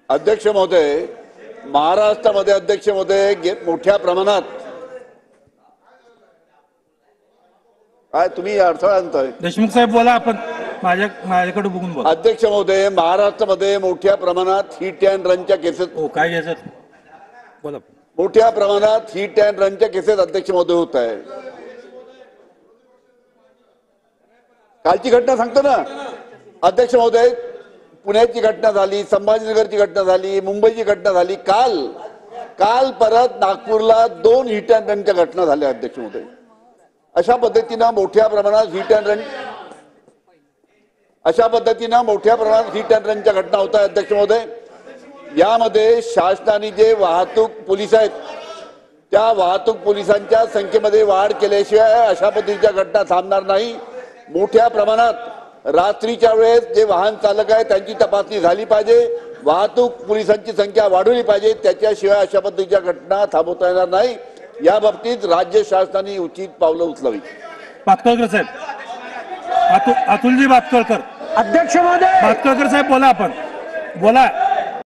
अध्यक्ष महोदय, महाराष्ट्रामध्ये अध्यक्ष महोदय मोठ्या प्रमाणात काय तुम्ही अडथळा आणताय? देशमुख साहेब बोला, आपण माझ्याकडे बघून बोला. अध्यक्ष महोदय, महाराष्ट्रामध्ये मोठ्या प्रमाणात हिट अँड रनच्या केसेस काय घ्यायचं बोला. मोठ्या प्रमाणात हिट अँड रनच्या केसेस अध्यक्ष महोदय होत आहे. कालची घटना सांगतो ना अध्यक्ष महोदय, पुण्याची घटना झाली, संभाजीनगरची घटना झाली, मुंबईची घटना झाली, काल परत नागपूरला 2 हिट अँड रनच्या घटना झाल्या अध्यक्ष महोदय. अशा पद्धतीनं मोठ्या प्रमाणात हिट अँड रनच्या घटना होत आहेत अध्यक्ष महोदय. यामध्ये शासनाने जे वाहतूक पोलीस आहेत त्या वाहतूक पोलिसांच्या संख्येमध्ये वाढ केल्याशिवाय अशा पद्धतीच्या घटना थांबणार नाही. मोठ्या प्रमाणात रात्रीच्या वेळेस जे वाहन चालक आहेत त्यांची तपासणी झाली पाहिजे, वाहतूक पोलिसांची संख्या वाढवली पाहिजे, त्याच्याशिवाय अशा पद्धतीच्या घटना थांबवता येणार नाही. या बाबतीत राज्य शासनाने उचित पावलं उचलावी. भातखळकर साहेब, अतुलजी भातखळकर. अध्यक्ष महोदय, भातखळकर साहेब बोला, आपण बोला.